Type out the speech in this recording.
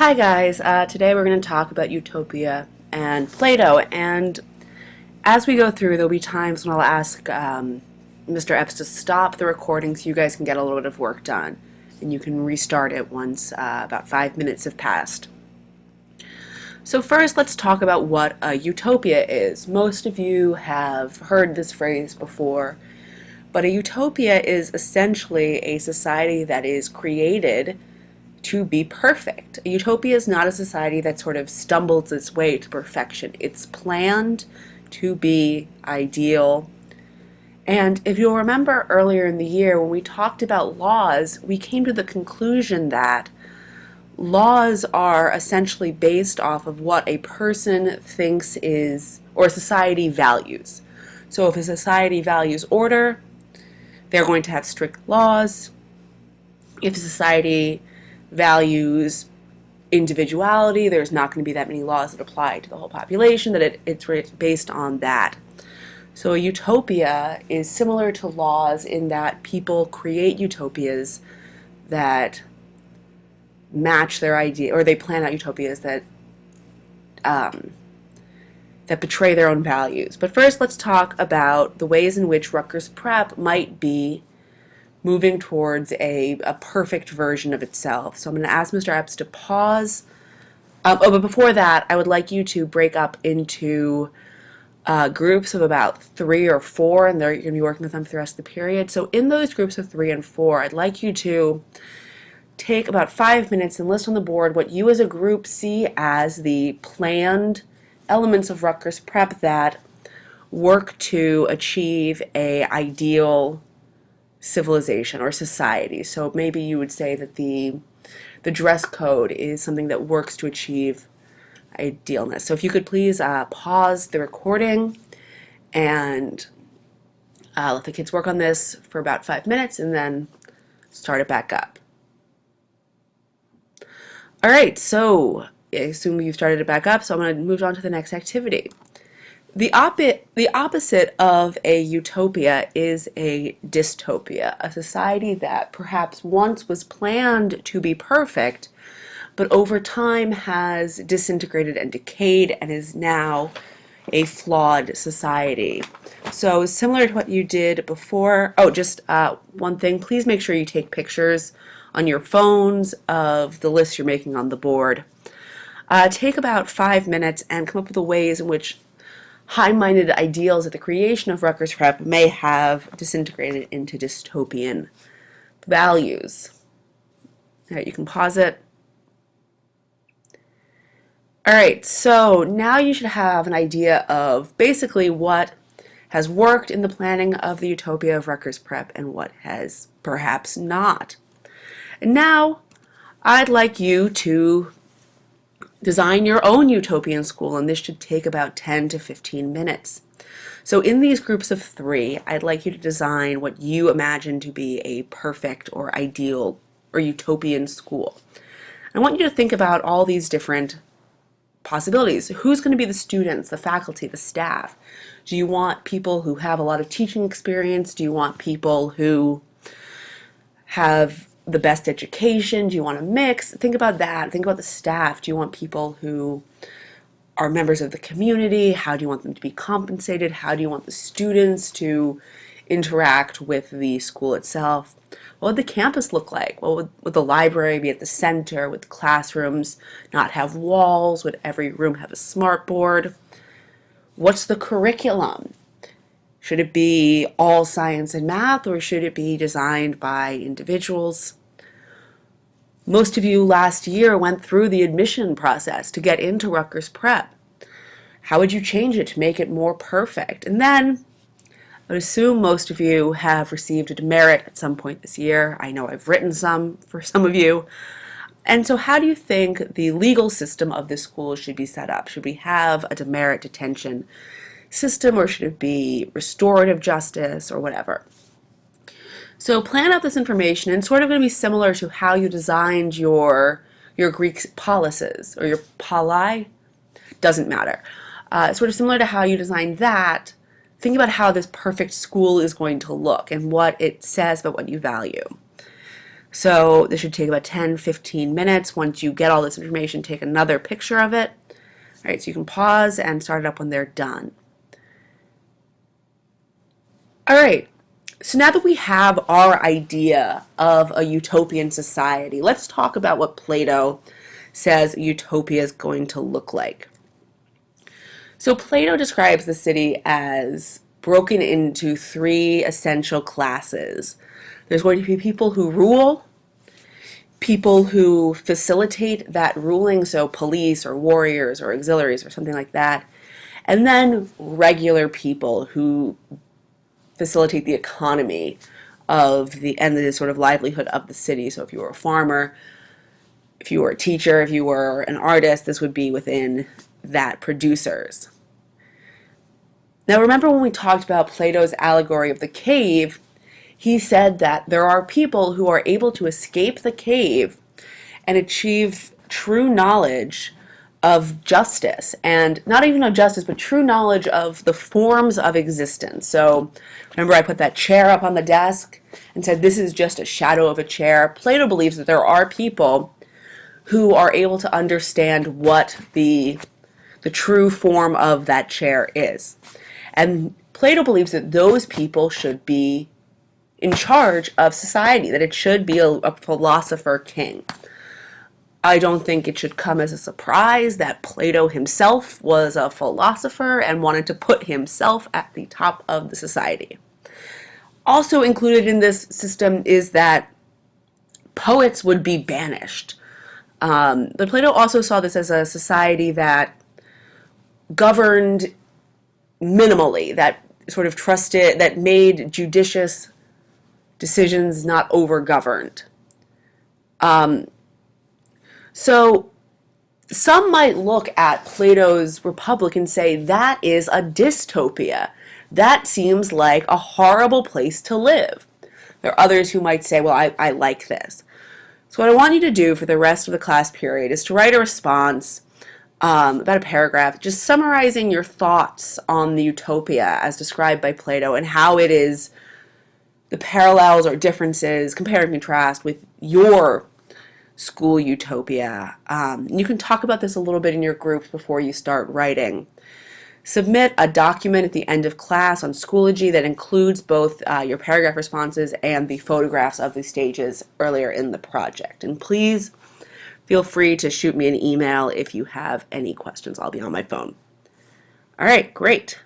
Hi guys, today we're going to talk about Utopia and Plato, and as we go through there'll be times when I'll ask Mr. Epps to stop the recording so you guys can get a little bit of work done, and you can restart it once about 5 minutes have passed. So first let's talk about what a utopia is. Most of you have heard this phrase before, but a utopia is essentially a society that is created to be perfect. A utopia is not a society that sort of stumbles its way to perfection. It's planned to be ideal. And if you'll remember earlier in the year when we talked about laws, we came to the conclusion that laws are essentially based off of what a person thinks is, or a society values. So if a society values order, they're going to have strict laws. If a society values individuality, there's not going to be that many laws that apply to the whole population, that it's based on that. So a utopia is similar to laws in that people create utopias that match their idea, or they plan out utopias that betray their own values. But first let's talk about the ways in which Rutgers Prep might be moving towards a perfect version of itself. So I'm going to ask Mr. Epps to pause. But before that, I would like you to break up into groups of about 3 or 4, and you're going to be working with them for the rest of the period. So in those groups of 3 and 4, I'd like you to take about 5 minutes and list on the board what you as a group see as the planned elements of Rutgers Prep that work to achieve a ideal civilization or society. So maybe you would say that the dress code is something that works to achieve idealness. So if you could please pause the recording and let the kids work on this for about 5 minutes and then start it back up. All right, so I assume you've started it back up, so I'm going to move on to the next activity. The opposite of a utopia is a dystopia, a society that perhaps once was planned to be perfect, but over time has disintegrated and decayed and is now a flawed society. So similar to what you did before, just one thing, please make sure you take pictures on your phones of the list you're making on the board. Take about 5 minutes and come up with the ways in which high-minded ideals at the creation of Rutgers Prep may have disintegrated into dystopian values. All right, you can pause it. All right, so now you should have an idea of basically what has worked in the planning of the utopia of Rutgers Prep and what has perhaps not. And now I'd like you to design your own utopian school, and this should take about 10 to 15 minutes. So in these groups of 3, I'd like you to design what you imagine to be a perfect or ideal or utopian school. I want you to think about all these different possibilities. Who's going to be the students, the faculty, the staff? Do you want people who have a lot of teaching experience? Do you want people who have the best education? Do you want a mix? Think about that. Think about the staff. Do you want people who are members of the community? How do you want them to be compensated? How do you want the students to interact with the school itself? What would the campus look like? What would the library be at the center? Would the classrooms not have walls? Would every room have a smart board? What's the curriculum? Should it be all science and math, or should it be designed by individuals? Most of you last year went through the admission process to get into Rutgers Prep. How would you change it to make it more perfect? And then I would assume most of you have received a demerit at some point this year. I know I've written some for some of you. And so how do you think the legal system of this school should be set up? Should we have a demerit detention system, or should it be restorative justice, or whatever? So plan out this information, and sort of going to be similar to how you designed your Greek policies, or your poli, doesn't matter. Sort of similar to how you designed that. Think about how this perfect school is going to look and what it says about what you value. So this should take about 10-15 minutes. Once you get all this information, take another picture of it. All right, so you can pause and start it up when they're done. All right, so now that we have our idea of a utopian society, let's talk about what Plato says a utopia is going to look like. So Plato describes the city as broken into three essential classes. There's going to be people who rule, people who facilitate that ruling, so police or warriors or auxiliaries or something like that, and then regular people who facilitate the economy of the sort of livelihood of the city. So if you were a farmer, if you were a teacher, if you were an artist, this would be within that producers. Now remember when we talked about Plato's allegory of the cave, he said that there are people who are able to escape the cave and achieve true knowledge of justice, and not even of justice, but true knowledge of the forms of existence. So remember I put that chair up on the desk and said this is just a shadow of a chair. Plato believes that there are people who are able to understand what the true form of that chair is. And Plato believes that those people should be in charge of society, that it should be a philosopher king. I don't think it should come as a surprise that Plato himself was a philosopher and wanted to put himself at the top of the society. Also included in this system is that poets would be banished. But Plato also saw this as a society that governed minimally, that sort of trusted, that made judicious decisions, not over-governed. So some might look at Plato's Republic and say that is a dystopia. That seems like a horrible place to live. There are others who might say, well, I like this. So what I want you to do for the rest of the class period is to write a response, about a paragraph, just summarizing your thoughts on the utopia as described by Plato and how it is the parallels or differences, compare and contrast with your school utopia. You can talk about this a little bit in your groups before you start writing. Submit a document at the end of class on Schoology that includes both your paragraph responses and the photographs of the stages earlier in the project. And please feel free to shoot me an email if you have any questions. I'll be on my phone. All right, great.